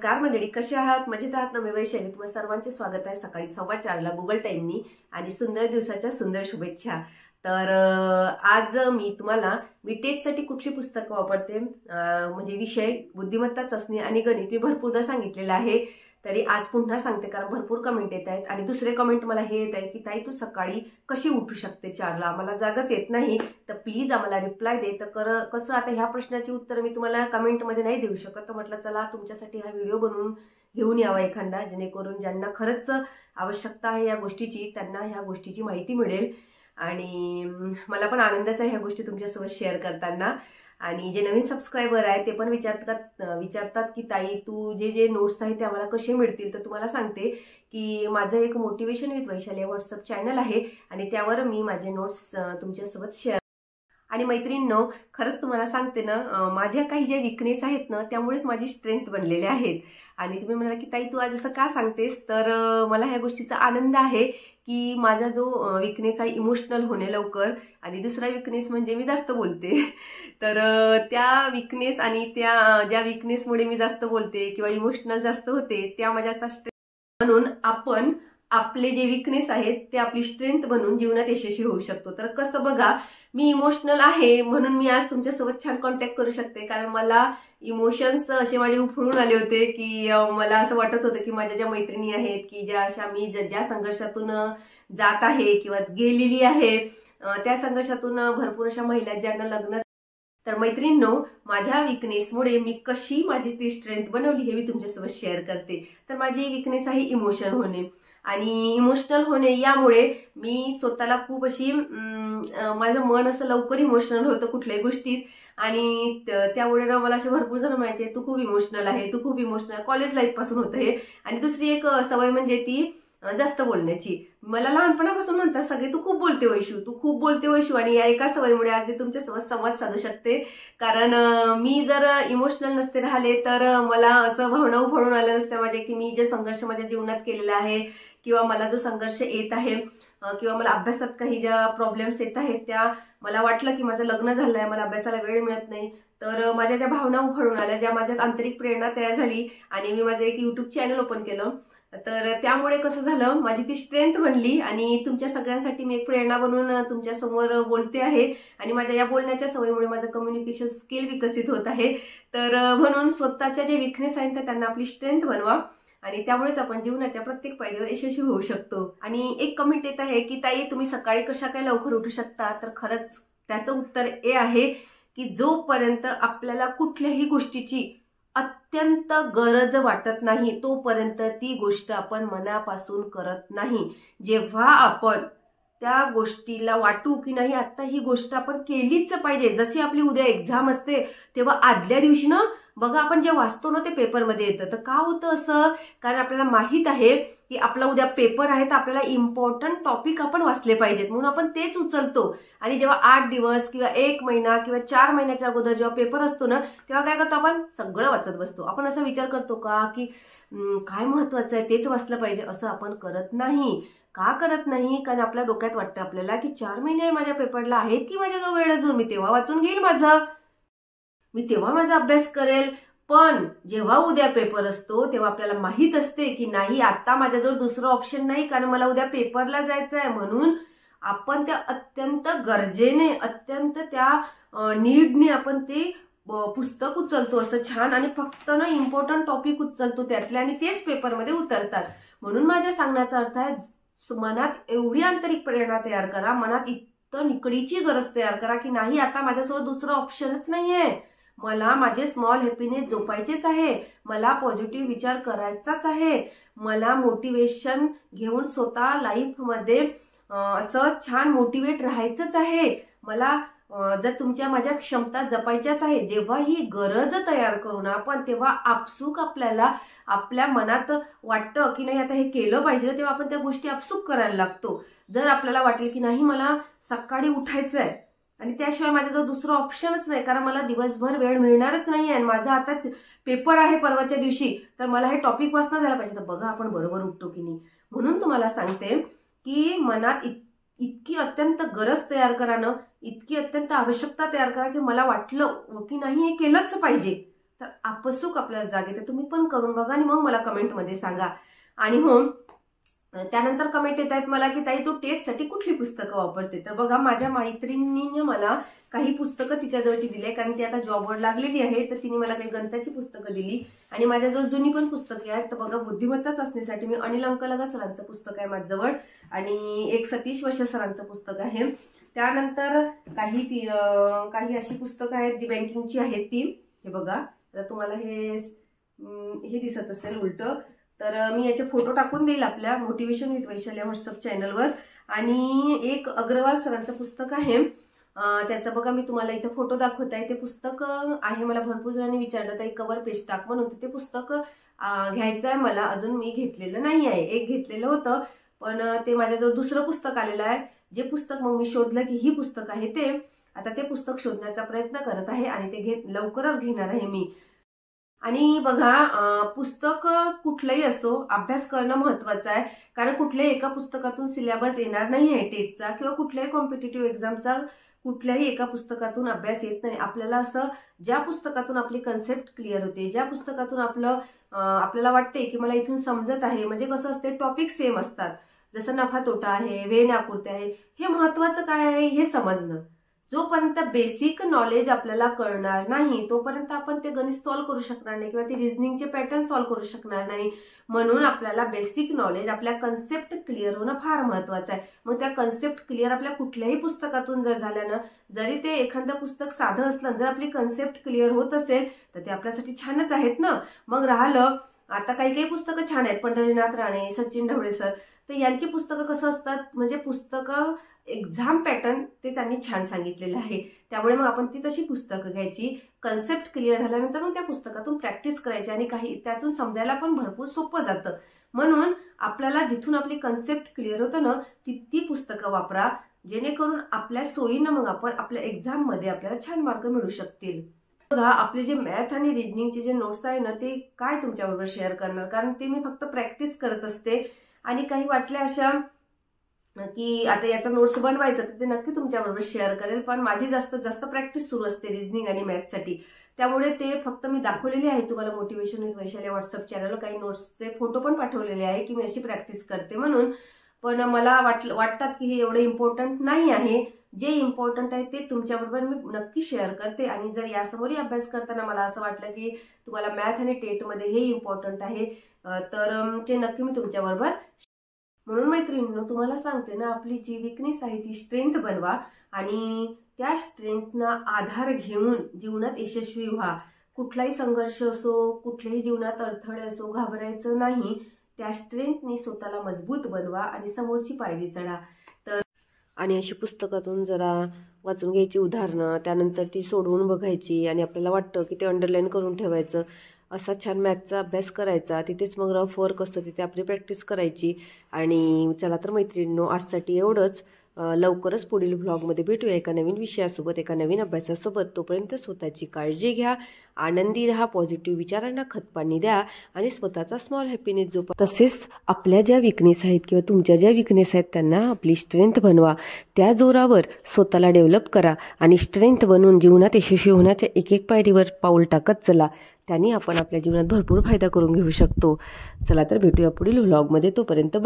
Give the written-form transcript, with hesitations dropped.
नमस्कार मंडळी, कसे आहात? मजेत आहात ना? मी वैशाली, तुम्हा सर्वांचे स्वागत आहे सकाळी 4:15ला गुगल टाइमनी आणि सुंदर दिवसाच्या सुंदर शुभेच्छा. तर आज मी टेटसाठी कुठली पुस्तकं वापरते म्हणजे विषय बुद्धिमत्ता चाचणी आणि गणित मी भरपूरदा सांगितलेलं आहे. तरी आज पुन्हा सांगते कारण भरपूर कमेंट येत आहेत आणि दुसरे कमेंट मला हे येत आहे की ताई तू सकाळी कशी उठू शकते 4ला, आम्हाला जागच येत नाही, तर प्लीज आम्हाला रिप्लाय दे. तर कसं आता ह्या प्रश्नाची उत्तर मी तुम्हाला कमेंटमध्ये नाही देऊ शकत, तर म्हटलं चला तुमच्यासाठी हा व्हिडिओ बनवून घेऊन यावा एखादा, जेणेकरून ज्यांना खरंच आवश्यकता आहे या गोष्टीची त्यांना ह्या गोष्टीची माहिती मिळेल. आणि मला पण आनंदच आहे ह्या गोष्टी तुमच्यासोबत शेअर करताना. आणि जे नवीन सबस्क्रायबर आहे ते पण विचारतात की ताई तू जे नोट्स आहेत ते आम्हाला कसे मिळतील. तर तुम्हाला सांगते की माझं एक motivation with Vaishali WhatsApp channel आहे आणि त्यावर मी माझे नोट्स तुमच्यासोबत शेअर. आणि मैत्रिणींनो, खरंच तुम्हाला सांगते ना, माझ्या काही जे विकनेस आहेत ना त्यामुळेच माझी स्ट्रेंथ बनलेले आहेत. आणि तुम्ही म्हणाला की ताई तू आज असं का सांगतेस, तर मला ह्या गोष्टीचा आनंद आहे की माझा जो विकनेस आहे इमोशनल होणे लवकर, आणि दुसरा विकनेस म्हणजे मी जास्त बोलते. तर त्या विकनेस आणि त्या ज्या विकनेसमुळे मी जास्त बोलते किंवा इमोशनल जास्त होते त्या माझ्या स्ट्रेंथ, म्हणून आपण आपले जे विकनेस आहेत ते आपली स्ट्रेंथ बनवून जीवनात यशस्वी होऊ शकतो. तर कसं बघा, मी इमोशनल आहे म्हणून मी आज तुमच्यासोबत छान कॉन्टॅक्ट करू शकते, कारण मला इमोशन्स असे माझे उफळून आले होते की मला असं वाटत होतं की माझ्या ज्या मैत्रिणी आहेत की ज्या अशा मी ज्या संघर्षातून जात आहे किंवा गेलेली आहे, त्या संघर्षातून भरपूर अशा महिला ज्यांना लग्न. तर मैत्रिणींनो, माझ्या विकनेसमुळे मी कशी माझी ती स्ट्रेंथ बनवली हे मी तुमच्यासोबत शेअर करते. तर माझी विकनेस आहे इमोशन होणे आणि इमोशनल होणे. यामुळे मी स्वतःला खूप अशी माझं मन असं लवकर इमोशनल होतं कुठल्याही गोष्टीत, आणि त्यामुळे ना मला असे भरपूर जण म्हणायचे तू खूप इमोशनल आहे, तू खूप इमोशनल. कॉलेज लाईफ पासून होतं हे. आणि दुसरी एक सवय म्हणजे ती जास्त बोलण्याची. मला लहानपणापासून म्हणतात सगळे तू खूप बोलते वैशू, तू खूप बोलते वैशू. आणि या एका सवयीमुळे आज मी तुमच्यासोबत संवाद साधू शकते. कारण मी जर इमोशनल नसते राहिले तर मला असं भावना उफळून आल्या नसत्या माझ्या की मी जे संघर्ष माझ्या जीवनात केलेला आहे किंवा मला जो संघर्ष येत आहे किंवा मला अभ्यासात काही ज्या प्रॉब्लेम्स येत आहेत त्या मला वाटलं की माझं लग्न झालं आहे, मला अभ्यासाला वेळ मिळत नाही, तर माझ्या ज्या भावना उफळून आल्या, ज्या माझ्यात आंतरिक प्रेरणा तयार झाली आणि मी माझं एक युट्यूब चॅनल ओपन केलं. तर त्यामुळे कसं झालं, माझी ती स्ट्रेंथ बनली आणि तुमच्या सगळ्यांसाठी मी एक प्रेरणा बनून तुमच्यासमोर बोलते आहे. आणि माझ्या या बोलण्याच्या सवयीमुळे माझं कम्युनिकेशन स्किल विकसित होत आहे. तर म्हणून स्वतःच्या जे विकनेस आहेत त्यांना आपली स्ट्रेंथ बनवा आणि त्यामुळेच आपण जीवनाच्या प्रत्येक पायरीवर यशस्वी होऊ शकतो. आणि एक कमेंट येत आहे की ताई तुम्ही सकाळी कशा काय लवकर उठू शकता. तर खरंच त्याचं उत्तर हे आहे की जोपर्यंत आपल्याला कुठल्याही गोष्टीची अत्यंत गरज वाटत नाही तोपर्यंत ती गोष्ट आपण मनापासून करत नाही. जेव्हा आपण त्या गोष्टीला वाटू की नाही आता ही गोष्ट आपण केलीच पाहिजे, जशी आपली उद्या एक्झाम असते तेव्हा आदल्या दिवशी ना बघा आपण जे वाचतो ना ते पेपरमध्ये येतं. तर का होतं असं, कारण आपल्याला माहित आहे की आपला उद्या पेपर आहे तर आपल्याला इम्पॉर्टंट टॉपिक आपण वाचले पाहिजेत म्हणून आपण तेच उचलतो. आणि जेव्हा 8 दिवस किंवा 1 महिना किंवा 4 महिन्याच्या अगोदर जेव्हा पेपर असतो ना तेव्हा काय करतो आपण सगळं वाचत बसतो. आपण असा विचार करतो का की काय महत्वाचं आहे तेच वाचलं पाहिजे, असं आपण करत नाही. का करत नाही, कारण आपल्या डोक्यात वाटतं आपल्याला की 4 महिने माझ्या पेपरला आहेत की माझ्या जो वेळ अजून, मी तेव्हा वाचून घेईल मी तेव्हा माझा अभ्यास करेल. पण जेव्हा उद्या पेपर असतो तेव्हा आपल्याला माहित असते की नाही आता माझ्याजवळ दुसरं ऑप्शन नाही, कारण मला उद्या पेपरला जायचं आहे. म्हणून आपण त्या अत्यंत गरजेने अत्यंत त्या नीडने आपण ते पुस्तक उचलतो असं छान, आणि फक्त ना इम्पॉर्टंट टॉपिक उचलतो त्यातले आणि तेच पेपरमध्ये उतरतात. म्हणून माझ्या सांगण्याचा अर्थ आहे मनात एवढी आंतरिक प्रेरणा तयार करा, मनात इतकं निकडीची गरज तयार करा की नाही आता माझ्यासोबत दुसरं ऑप्शनच नाहीये, मला माझे स्मॉल हॅपीनेस जोपायचेच आहे, मला पॉझिटिव्ह विचार करायचाच आहे, मला मोटिवेशन घेऊन स्वतः लाईफमध्ये असं छान मोटिवेट राहायचंच आहे, मला जर तुमच्या माझ्या क्षमता जपायच्याच आहे. जेव्हा ही गरज तयार करू ना आपण तेव्हा आपसूक आपल्याला आपल्या मनात वाटतं की नाही आता हे केलं पाहिजे, तेव्हा आपण त्या गोष्टी आपसूक करायला लागतो. जर आपल्याला वाटेल की नाही मला सकाळी उठायचं आहे आणि त्याशिवाय माझ्याजवळ दुसरं ऑप्शनच नाही, कारण मला दिवसभर वेळ मिळणारच नाही आहे आणि माझा आता पेपर आहे परवाच्या दिवशी, तर मला हे टॉपिक वाचणं झालं पाहिजे, तर बघा आपण बरोबर उठतो की नाही. म्हणून तुम्हाला सांगते की मनात इतकी अत्यंत गरज तयार करा ना, इतकी अत्यंत आवश्यकता तयार करा की मला वाटलं की नाही हे केलंच पाहिजे, तर आपसूक आपल्याला जाग येते. तुम्ही पण करून बघा आणि मग मला कमेंटमध्ये सांगा. आणि हो, त्यानंतर कमेंट येत आहेत मला की ताई तू टेटसाठी कुठली पुस्तकं वापरते. तर बघा, माझ्या मैत्रिणीने मला काही पुस्तकं तिच्याजवळची दिली आहे, कारण ती आता जॉबवर लागलेली आहे. तर तिने मला काही गणिताची पुस्तकं दिली आणि माझ्याजवळ जुनी पण पुस्तके आहेत. तर बघा, बुद्धिमत्ता चाचणीसाठी मी अनिल अंकलगा सरांचं पुस्तक आहे माझ्याजवळ आणि एक सतीश वश सरांचं पुस्तक आहे. त्यानंतर काही अशी पुस्तकं आहेत जी बँकिंगची आहेत. ती हे बघा, आता तुम्हाला हे दिसत असेल उलटं, तर मी याचे फोटो टाकून देईल आपल्या मोटिवेशन विथ वैशाली व्हॉट्सअप चॅनलवर. आणि एक अग्रवाल सरांचं पुस्तक आहे, त्याचं बघा मी तुम्हाला इथे फोटो दाखवत आहे. ते पुस्तक आहे, मला भरपूर जणांनी विचारलं ताई कव्हर पेज टाक म्हणून. ते पुस्तक घ्यायचं आहे मला, अजून मी घेतलेलं नाही आहे. एक घेतलेलं होतं पण ते माझ्याजवळ दुसरं पुस्तक आलेलं आहे. जे पुस्तक मग मी शोधलं की ही पुस्तक आहे ते. आता ते पुस्तक शोधण्याचा प्रयत्न करत आहे आणि ते लवकरच घेणार आहे मी. आणि बघा, पुस्तक कुठलंही असो, अभ्यास करणं महत्वाचं आहे. कारण कुठल्याही एका पुस्तकातून सिलेबस येणार नाही आहे टेटचा किंवा कुठल्याही कॉम्पिटिटिव्ह एक्झामचा कुठल्याही एका पुस्तकातून अभ्यास येत नाही. आपल्याला असं ज्या पुस्तकातून आपली कन्सेप्ट क्लिअर होते, ज्या पुस्तकातून आपल्याला वाटते की मला इथून समजत आहे, म्हणजे कसं असते टॉपिक सेम असतात. जसं नफा तोटा आहे, वेळ आकृती आहे, हे महत्वाचं काय आहे हे समजणं. जोपर्यंत बेसिक नॉलेज आपल्याला कळणार नाही तोपर्यंत आपण ते गणित सॉल्व्ह करू शकणार नाही किंवा ते रिझनिंगचे पॅटर्न सॉल्व्ह करू शकणार नाही. म्हणून आपल्याला बेसिक नॉलेज, आपल्या कन्सेप्ट क्लिअर होणं फार महत्वाचं आहे. मग त्या कन्सेप्ट क्लिअर आपल्या कुठल्याही पुस्तकातून जर झाल्यानं, जरी ते एखादं पुस्तक साधं असलं, जर आपली कन्सेप्ट क्लिअर होत असेल तर ते आपल्यासाठी छानच आहेत ना. मग राहिलं, आता काही पुस्तकं छान आहेत, पंढरीनाथ राणे, सचिन ढवळे सर, तर यांची पुस्तकं कसं असतात, म्हणजे पुस्तकं एक्झाम पॅटर्न ते त्यांनी छान सांगितलेलं आहे. त्यामुळे मग आपण ती तशी पुस्तकं घ्यायची. कन्सेप्ट क्लिअर झाल्यानंतर मग त्या पुस्तकातून प्रॅक्टिस करायची आणि काही त्यातून समजायला पण भरपूर सोपं जातं. म्हणून आपल्याला जिथून आपली कन्सेप्ट क्लिअर होतं ना ती पुस्तकं वापरा, जेणेकरून आपल्या सोयीनं मग आपण आपल्या एक्झाममध्ये आपल्याला छान मार्क मिळू शकतील. बघा, आपले जे मॅथ आणि रिजनिंगचे जे नोट्स आहे ना ते काय तुमच्याबरोबर शेअर करणार, कारण ते मी फक्त प्रॅक्टिस करत असते. आणि काही वाटल्या अशा की आता याचा नोट्स बनवायचं तर ते नक्की तुमच्याबरोबर शेअर करेल. पण माझी जास्तीत जास्त प्रॅक्टिस सुरू असते रिजनिंग आणि मॅथसाठी. त्यामुळे ते फक्त मी दाखवलेले आहे तुम्हाला मोटिवेशन विथ वैशाली व्हॉट्सअप चॅनलवर. काही नोट्सचे फोटो पण पाठवलेले आहे की मी अशी प्रॅक्टिस करते म्हणून. पण मला वाटतात की हे एवढं इम्पॉर्टंट नाही आहे. जे इम्पॉर्टंट आहे ते तुमच्याबरोबर मी नक्की शेअर करते. आणि जर यासमोरही अभ्यास करताना मला असं वाटलं की तुम्हाला मॅथ आणि टेटमध्ये हे इम्पॉर्टंट आहे तर ते नक्की मी तुमच्याबरोबर. म्हणून मैत्रिणींनो, तुम्हाला सांगते ना, आपली जी विकनेस आहे ती स्ट्रेंथ बनवा आणि त्या स्ट्रेंथना आधार घेऊन जीवनात यशस्वी व्हा. कुठलाही संघर्ष असो, कुठल्याही जीवनात अडथळे असो, घाबरायचं नाही. त्या स्ट्रेंथनी स्वतःला मजबूत बनवा आणि समोरची पायरी चढा. तर आणि अशी पुस्तकातून जरा वाचून घ्यायची उदाहरणं, त्यानंतर ती सोडवून बघायची आणि आपल्याला वाटतं की ते अंडरलाईन करून ठेवायचं. असा छान मॅथचा अभ्यास करायचा. तिथेच मग रफ वर्क असतं, तिथे आपली प्रॅक्टिस करायची. आणि चला तर मैत्रिणींनो, आजसाठी एवढंच. लवकरच पुढील व्लॉगमध्ये भेटूया एका नवीन विषयासोबत, एका नवीन अभ्यासासोबत. तोपर्यंत स्वतःची काळजी घ्या, आनंदी राहा, पॉझिटिव्ह विचारांना खतपाणी द्या आणि स्वतःचा स्मॉल हॅपीनेस जोपा. तसेच आपल्या ज्या विकनेस आहेत किंवा तुमच्या ज्या विकनेस आहेत त्यांना आपली स्ट्रेंथ बनवा. त्या जोरावर स्वतःला डेव्हलप करा आणि स्ट्रेंथ बनवून जीवनात यशस्वी होण्याच्या एक पायरीवर पाऊल टाकत चला. त्यांनी आपण आपल्या जीवनात भरपूर फायदा करून घेऊ शकतो. चला तर भेटूया पुढील व्लॉगमध्ये. तोपर्यंत